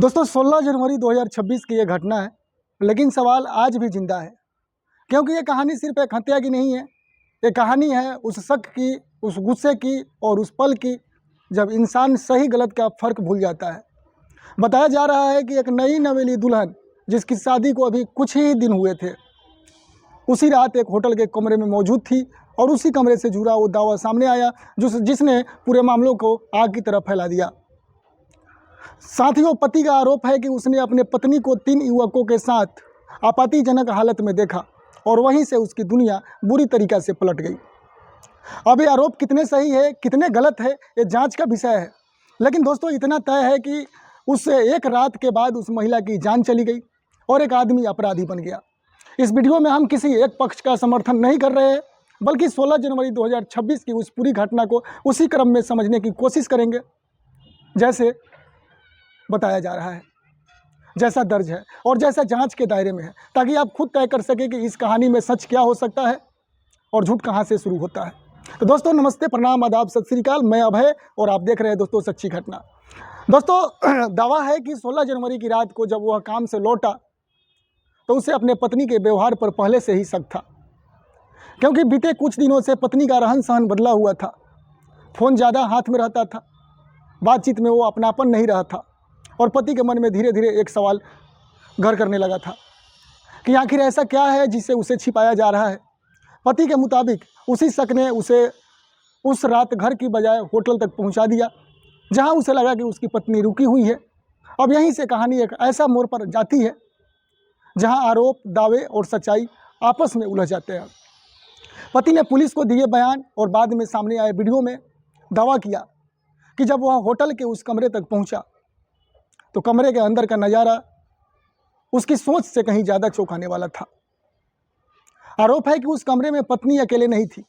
दोस्तों 16 जनवरी 2026 की ये घटना है, लेकिन सवाल आज भी जिंदा है क्योंकि ये कहानी सिर्फ एक हत्या की नहीं है। ये कहानी है उस शक की, उस गुस्से की और उस पल की जब इंसान सही गलत का फ़र्क भूल जाता है। बताया जा रहा है कि एक नई नवेली दुल्हन जिसकी शादी को अभी कुछ ही दिन हुए थे, उसी रात एक होटल के कमरे में मौजूद थी और उसी कमरे से जुड़ा वो दावा सामने आया जिसने पूरे मामलों को आग की तरफ फैला दिया। साथियों, पति का आरोप है कि उसने अपने पत्नी को 3 युवकों के साथ आपत्तिजनक हालत में देखा और वहीं से उसकी दुनिया बुरी तरीक़ा से पलट गई। अब ये आरोप कितने सही है, कितने गलत है, ये जांच का विषय है। लेकिन दोस्तों, इतना तय है कि उससे एक रात के बाद उस महिला की जान चली गई और एक आदमी अपराधी बन गया। इस वीडियो में हम किसी एक पक्ष का समर्थन नहीं कर रहे हैं, बल्कि 16 जनवरी 2026 की उस पूरी घटना को उसी क्रम में समझने की कोशिश करेंगे जैसे बताया जा रहा है, जैसा दर्ज है और जैसा जांच के दायरे में है, ताकि आप खुद तय कर सकें कि इस कहानी में सच क्या हो सकता है और झूठ कहां से शुरू होता है। तो दोस्तों नमस्ते, प्रणाम, आदाब, सत श्री अकाल। मैं अभय और आप देख रहे हैं दोस्तों सच्ची घटना। दोस्तों दावा है कि 16 जनवरी की रात को जब वह काम से लौटा तो उसे अपने पत्नी के व्यवहार पर पहले से ही शक था, क्योंकि बीते कुछ दिनों से पत्नी का रहन सहन बदला हुआ था। फ़ोन ज़्यादा हाथ में रहता था, बातचीत में वो अपनापन नहीं रहा था और पति के मन में धीरे धीरे एक सवाल घर करने लगा था कि आखिर ऐसा क्या है जिससे उसे छिपाया जा रहा है। पति के मुताबिक उसी शक ने उसे उस रात घर की बजाय होटल तक पहुंचा दिया, जहां उसे लगा कि उसकी पत्नी रुकी हुई है। अब यहीं से कहानी एक ऐसा मोड़ पर जाती है जहां आरोप, दावे और सच्चाई आपस में उलझ जाते हैं। पति ने पुलिस को दिए बयान और बाद में सामने आए वीडियो में दावा किया कि जब वह होटल के उस कमरे तक पहुंचा तो कमरे के अंदर का नज़ारा उसकी सोच से कहीं ज़्यादा चौंकाने वाला था। आरोप है कि उस कमरे में पत्नी अकेले नहीं थी,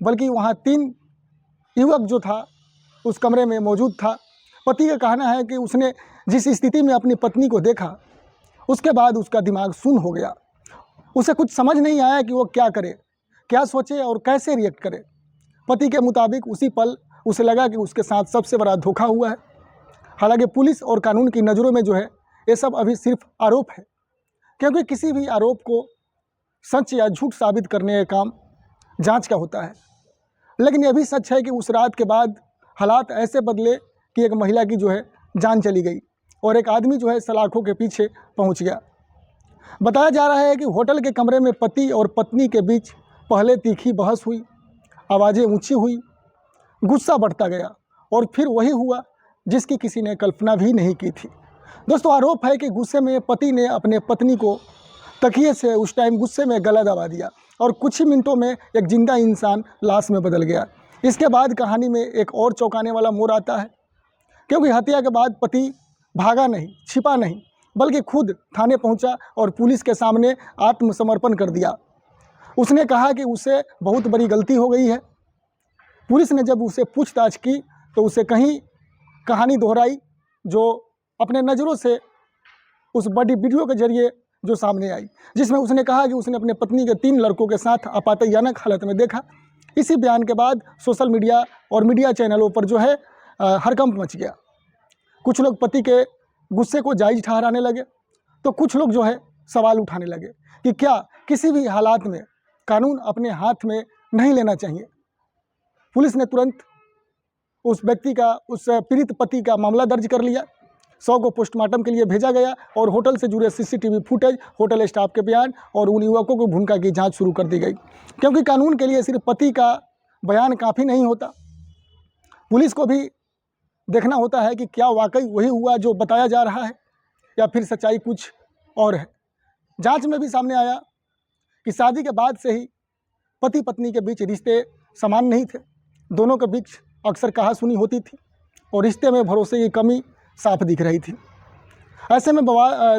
बल्कि वहाँ 3 युवक जो था उस कमरे में मौजूद था। पति का कहना है कि उसने जिस स्थिति में अपनी पत्नी को देखा, उसके बाद उसका दिमाग सुन्न हो गया। उसे कुछ समझ नहीं आया कि वो क्या करे, क्या सोचे और कैसे रिएक्ट करे। पति के मुताबिक उसी पल उसे लगा कि उसके साथ सबसे बड़ा धोखा हुआ है। हालांकि पुलिस और कानून की नज़रों में जो है ये सब अभी सिर्फ आरोप है, क्योंकि किसी भी आरोप को सच या झूठ साबित करने का काम जांच का होता है। लेकिन यह भी सच है कि उस रात के बाद हालात ऐसे बदले कि एक महिला की जो है जान चली गई और एक आदमी जो है सलाखों के पीछे पहुंच गया। बताया जा रहा है कि होटल के कमरे में पति और पत्नी के बीच पहले तीखी बहस हुई, आवाज़ें ऊँची हुई, गुस्सा बढ़ता गया और फिर वही हुआ जिसकी किसी ने कल्पना भी नहीं की थी। दोस्तों आरोप है कि गुस्से में पति ने अपने पत्नी को तकिए से उस टाइम गुस्से में गला दबा दिया और कुछ ही मिनटों में एक जिंदा इंसान लाश में बदल गया। इसके बाद कहानी में एक और चौंकाने वाला मोड़ आता है, क्योंकि हत्या के बाद पति भागा नहीं, छिपा नहीं, बल्कि खुद थाने पहुंचा और पुलिस के सामने आत्मसमर्पण कर दिया। उसने कहा कि उसे बहुत बड़ी गलती हो गई है। पुलिस ने जब उसे पूछताछ की तो उसे कहीं कहानी दोहराई जो अपने नज़रों से उस बड़ी वीडियो के जरिए जो सामने आई, जिसमें उसने कहा कि उसने अपने पत्नी के 3 लड़कों के साथ आपत्तिजनक हालत में देखा। इसी बयान के बाद सोशल मीडिया और मीडिया चैनलों पर जो है हड़कंप मच गया। कुछ लोग पति के गुस्से को जायज़ ठहराने लगे तो कुछ लोग जो है सवाल उठाने लगे कि क्या किसी भी हालात में कानून अपने हाथ में नहीं लेना चाहिए। पुलिस ने तुरंत उस व्यक्ति का, उस पीड़ित पति का मामला दर्ज कर लिया। 100 को पोस्टमार्टम के लिए भेजा गया और होटल से जुड़े सीसीटीवी फुटेज, होटल स्टाफ के बयान और उन युवकों की भूमिका की जांच शुरू कर दी गई, क्योंकि कानून के लिए सिर्फ पति का बयान काफ़ी नहीं होता। पुलिस को भी देखना होता है कि क्या वाकई वही हुआ जो बताया जा रहा है या फिर सच्चाई कुछ और है। जाँच में भी सामने आया कि शादी के बाद से ही पति पत्नी के बीच रिश्ते समान नहीं थे। दोनों के बीच अक्सर कहासुनी होती थी और रिश्ते में भरोसे की कमी साफ दिख रही थी। ऐसे में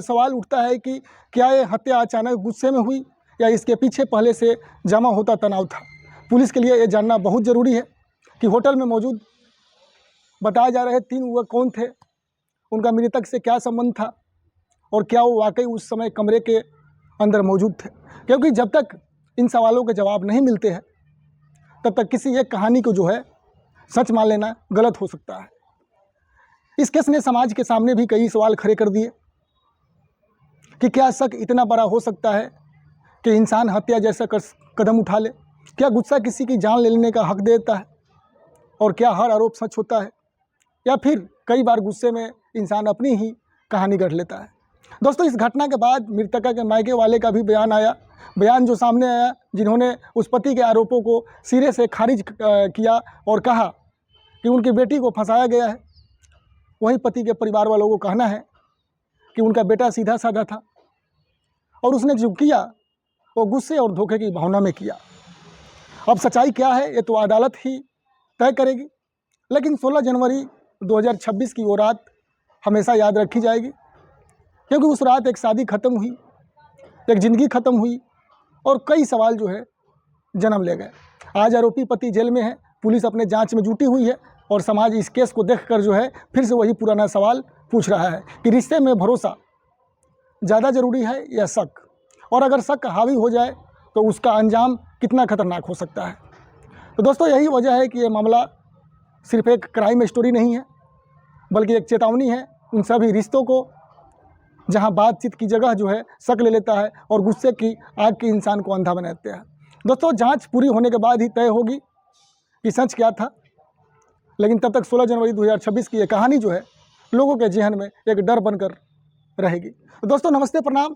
सवाल उठता है कि क्या ये हत्या अचानक गुस्से में हुई या इसके पीछे पहले से जमा होता तनाव था। पुलिस के लिए ये जानना बहुत ज़रूरी है कि होटल में मौजूद बताए जा रहे 3 युवक कौन थे, उनका मृतक से क्या संबंध था और क्या वो वाकई उस समय कमरे के अंदर मौजूद थे, क्योंकि जब तक इन सवालों के जवाब नहीं मिलते हैं तब तक किसी एक कहानी को जो है सच मान लेना गलत हो सकता है। इस केस ने समाज के सामने भी कई सवाल खड़े कर दिए कि क्या शक इतना बड़ा हो सकता है कि इंसान हत्या जैसा कदम उठा ले? क्या गुस्सा किसी की जान ले लेने का हक देता है? और क्या हर आरोप सच होता है, या फिर कई बार गुस्से में इंसान अपनी ही कहानी गढ़ लेता है? दोस्तों, इस घटना के बाद मृतका के मायके वाले का भी बयान आया। बयान जो सामने आया, जिन्होंने उस पति के आरोपों को सिरे से खारिज किया और कहा कि उनकी बेटी को फंसाया गया है। वहीं पति के परिवार वालों को कहना है कि उनका बेटा सीधा साधा था और उसने जो किया वो गुस्से और धोखे की भावना में किया। अब सच्चाई क्या है ये तो अदालत ही तय करेगी, लेकिन 16 जनवरी 2026 की वो रात हमेशा याद रखी जाएगी, क्योंकि उस रात एक शादी ख़त्म हुई, एक ज़िंदगी ख़त्म हुई और कई सवाल जो है जन्म ले गए। आज आरोपी पति जेल में है, पुलिस अपने जांच में जुटी हुई है और समाज इस केस को देखकर जो है फिर से वही पुराना सवाल पूछ रहा है कि रिश्ते में भरोसा ज़्यादा ज़रूरी है या शक, और अगर शक हावी हो जाए तो उसका अंजाम कितना खतरनाक हो सकता है। तो दोस्तों, यही वजह है कि ये मामला सिर्फ एक क्राइम स्टोरी नहीं है, बल्कि एक चेतावनी है उन सभी रिश्तों को जहां बातचीत की जगह जो है शक ले लेता है और गुस्से की आग की इंसान को अंधा बना देता है। दोस्तों, जांच पूरी होने के बाद ही तय होगी कि सच क्या था, लेकिन तब तक 16 जनवरी 2026 की ये कहानी जो है लोगों के जहन में एक डर बनकर रहेगी। तो दोस्तों, नमस्ते, प्रणाम।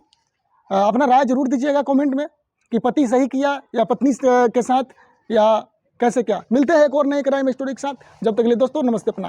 अपना राय जरूर दीजिएगा कमेंट में कि पति सही किया या पत्नी के साथ, या कैसे क्या। मिलते हैं एक और नए क्राइम स्टोरी के साथ। जब तक के लिए दोस्तों, नमस्ते, प्रणाम।